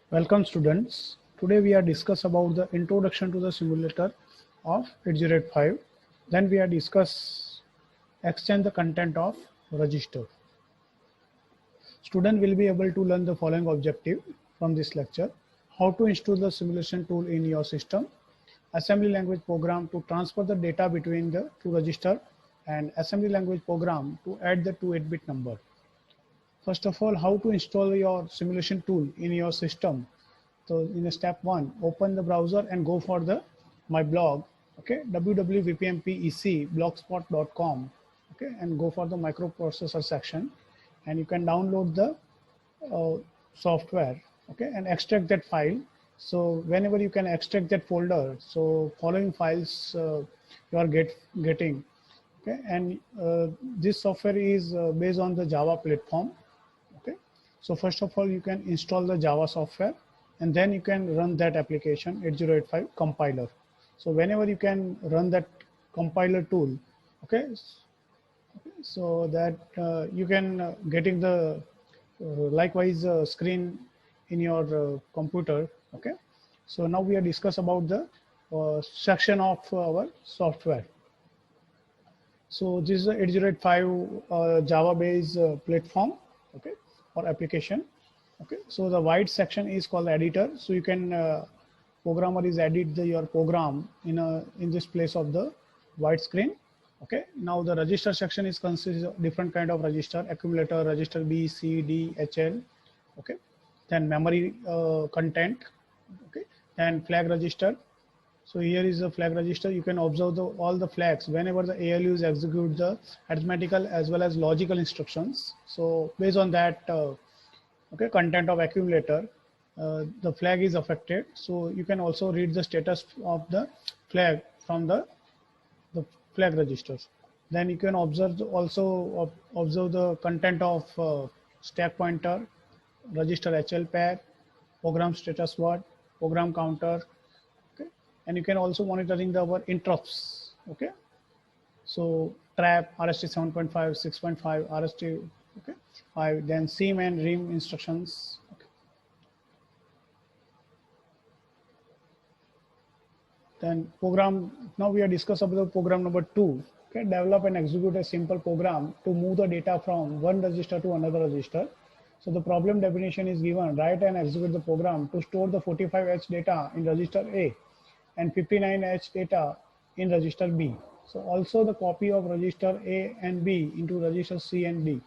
Welcome students. Today we are discuss about the introduction to the simulator of 8085. Then we are discuss extend the content of register. Student will be able to learn the following objective from this lecture. How to install the simulation tool in your system, assembly language program to transfer the data between the two register, and assembly language program to add the two 8-bit number. First of all, how to install your simulation tool in your system. So in step one, open the browser and go for the my blog, okay, www.vpmpec blogspot.com, okay, and go for the microprocessor section, and you can download the software, okay, and extract that file. So whenever you can extract that folder, so following files you are getting, okay, and this software is based on the Java platform. Okay, so first of all you can install the Java software, and then you can run that application 8085 compiler. So whenever you can run that compiler tool, okay, so that you can getting the likewise screen in your computer. Okay, so now we are discuss about the section of our software. So this is a 8085 Java based platform, okay, or application. Okay, so the white section is called editor. So you can programmer is edit your program in this place of the white screen. Okay, now the register section is consists of different kind of register: accumulator, register B, C, D, HL. Okay, then memory content. Okay, then flag register. So here is the flag register. You can observe all the flags whenever the ALUs execute the arithmetical as well as logical instructions. So based on that, okay, content of accumulator, the flag is affected. So you can also read the status of the flag from the flag registers. Then you can observe the content of stack pointer, register HL pair, program status word, program counter. Okay, and you can also monitoring the our interrupts. Okay, so trap RST 7.5, 6.5, RST, okay, 5, then SIM and RIM instructions. Okay. Then program, now we are discuss about the program number 2. Okay, develop and execute a simple program to move the data from one register to another register. So the problem definition is given: write and execute the program to store the 45H data in register A and 59H data in register B. So also the copy of register A and B into register C and D.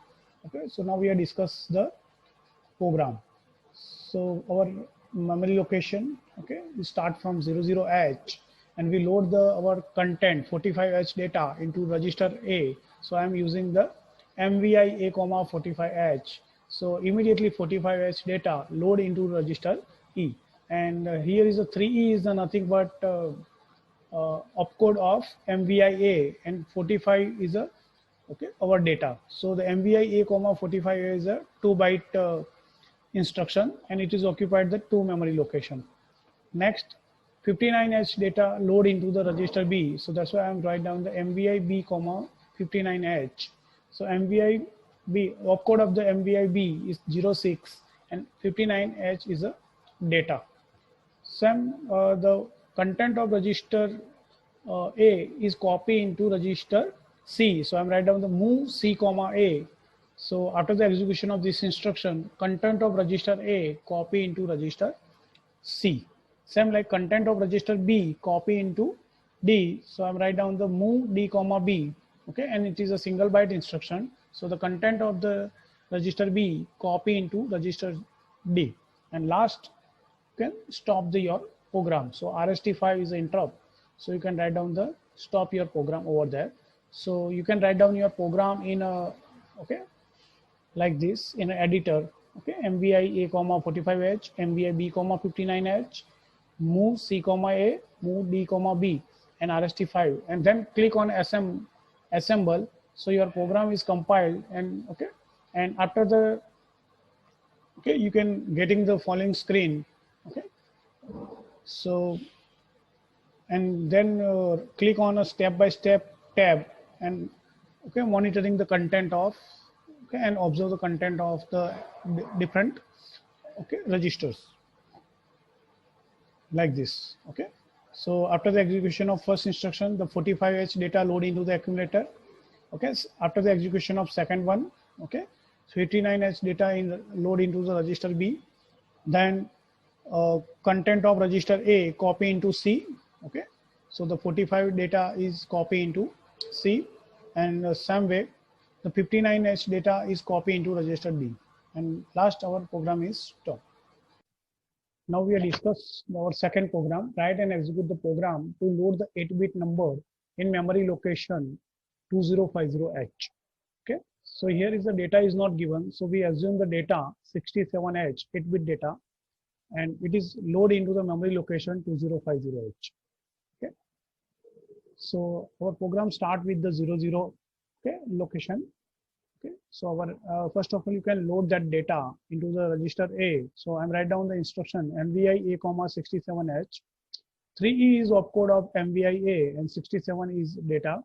Okay, so now we are discuss the program. So our memory location, okay, we start from 00H and we load the our content 45H data into register A. So I am using the MVI A, 45H. So immediately 45H data load into register E. And here is a 3E is nothing but opcode of MVIA, and 45 is a, okay, our data. So the MVIA, 45 is a 2-byte instruction, and it is occupied the 2 memory location. Next, 59H data load into the register B. So that's why I'm write down the MVI B, 59H. So MVI B, opcode of the MVI B is 06, and 59H is a data. The content of register A is copied into register C. So I'm write down the move C, A. So after the execution of this instruction, content of register A copy into register C. Same like content of register B copy into D. So I'm write down the move D, B. Okay, and it is a single byte instruction. So the content of the register B copy into register D. And last, can stop your program. So RST5 is an interrupt. So you can write down the stop your program over there. So you can write down your program in a, okay, like this in an editor. Okay, MVI A, 45H, MVI B, 59H, move C, A, move D, B, and RST5, and then click on assemble. So your program is compiled, and okay, and after the, okay, you can getting the following screen. Okay, so and then click on a step-by-step tab, and okay, monitoring the content of, okay, and observe the content of the different, okay, registers. like this. Okay. So after the execution of first instruction, the 45H data load into the accumulator. Okay. So after the execution of second one, okay, so 89H data in load into the register B. Then content of register A copy into C. Okay. So the 45 data is copy into C, and same way the 59H data is copy into register B. And last our program is stop. Now we have discussed our second program. Write and execute the program to load the 8-bit number in memory location 2050H. Okay. So here is the data is not given. So we assume the data 67H, 8-bit data, and it is load into the memory location 2050H. Okay. So our program start with the 00, okay, location. Okay, so our first of all, you can load that data into the register A. So I'm write down the instruction MVI A comma 67H. 3E is opcode of MVI A and 67 is data.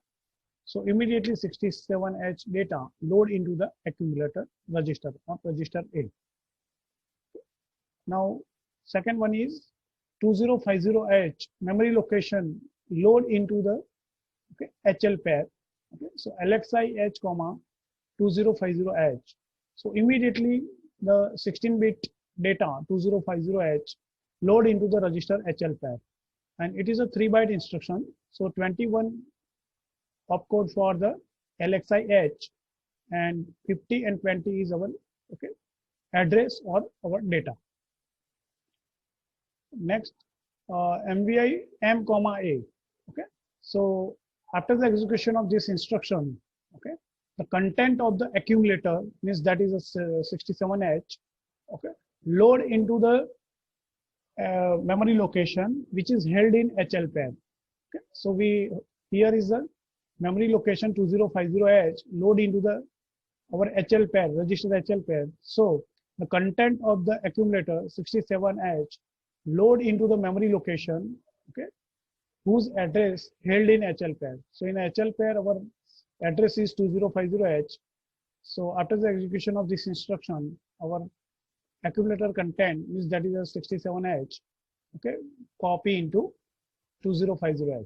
So immediately 67H data load into the accumulator register of register A. Now second one is 2050H memory location load into the okay, HL pair. Okay, so LXI H comma 2050H. So immediately the 16-bit data 2050H load into the register HL pair, and it is a 3-byte instruction. So 21 opcode for the LXI H, and 50 and 20 is our okay address or our data. Next, MVI M comma A. Okay, so after the execution of this instruction, okay, the content of the accumulator means that is a 67H, okay, load into the memory location which is held in HL pair. Okay, so we here is the memory location 2050H load into the our HL pair, register HL pair. So the content of the accumulator 67H load into the memory location, okay, whose address held in HL pair. So in HL pair, our address is 2050H. So after the execution of this instruction, our accumulator content is that is a 67H, okay, copy into 2050H.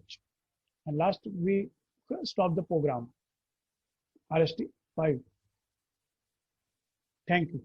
And last we stop the program, RST 5. Thank you.